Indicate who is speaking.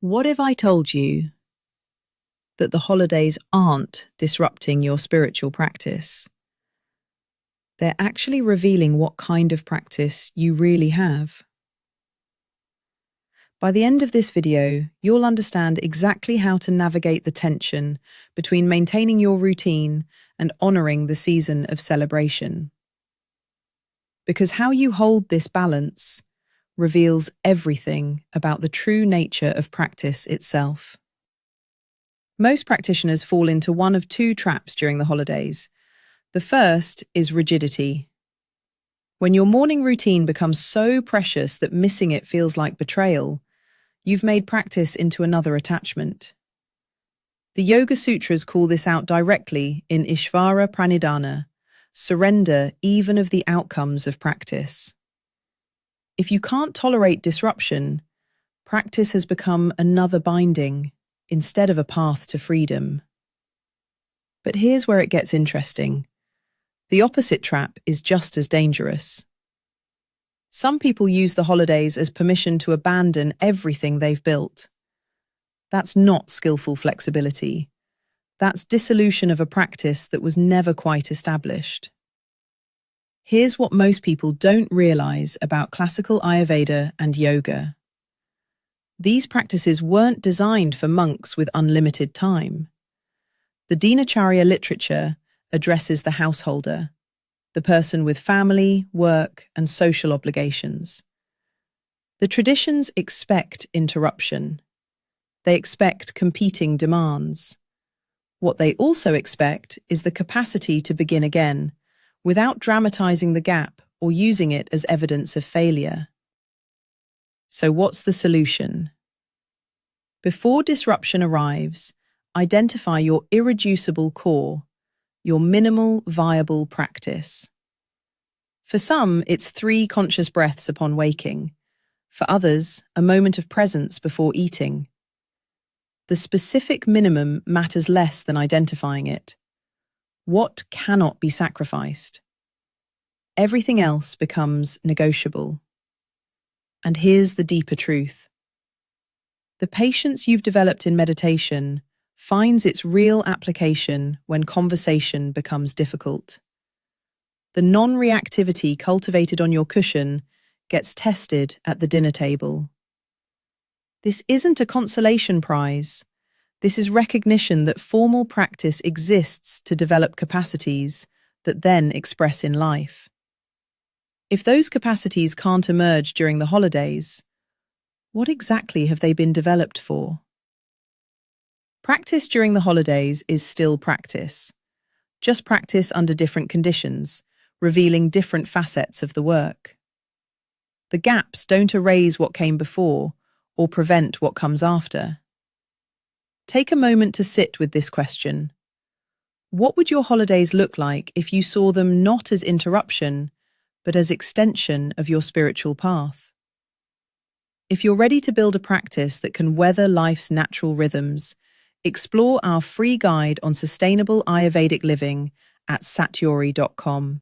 Speaker 1: What if I told you that the holidays aren't disrupting your spiritual practice? They're actually revealing what kind of practice you really have. By the end of this video, you'll understand exactly how to navigate the tension between maintaining your routine and honoring the season of celebration. Because how you hold this balance reveals everything about the true nature of practice itself. Most practitioners fall into one of two traps during the holidays. The first is rigidity. When your morning routine becomes so precious that missing it feels like betrayal, you've made practice into another attachment. The Yoga Sutras call this out directly in Ishvara Pranidhana, surrender even of the outcomes of practice. If you can't tolerate disruption, practice has become another binding instead of a path to freedom. But here's where it gets interesting. The opposite trap is just as dangerous. Some people use the holidays as permission to abandon everything they've built. That's not skillful flexibility. That's dissolution of a practice that was never quite established. Here's what most people don't realize about classical Ayurveda and yoga. These practices weren't designed for monks with unlimited time. The Dinacharya literature addresses the householder, the person with family, work, and social obligations. The traditions expect interruption. They expect competing demands. What they also expect is the capacity to begin again, without dramatizing the gap or using it as evidence of failure. So what's the solution? Before disruption arrives, identify your irreducible core, your minimal viable practice. For some, it's 3 conscious breaths upon waking. For others, a moment of presence before eating. The specific minimum matters less than identifying it. What cannot be sacrificed? Everything else becomes negotiable. And here's the deeper truth. The patience you've developed in meditation finds its real application when conversation becomes difficult. The non-reactivity cultivated on your cushion gets tested at the dinner table. This isn't a consolation prize. This is recognition that formal practice exists to develop capacities that then express in life. If those capacities can't emerge during the holidays, what exactly have they been developed for? Practice during the holidays is still practice. Just practice under different conditions, revealing different facets of the work. The gaps don't erase what came before or prevent what comes after. Take a moment to sit with this question. What would your holidays look like if you saw them not as interruption, but as extension of your spiritual path? If you're ready to build a practice that can weather life's natural rhythms, explore our free guide on sustainable Ayurvedic living at satyori.com.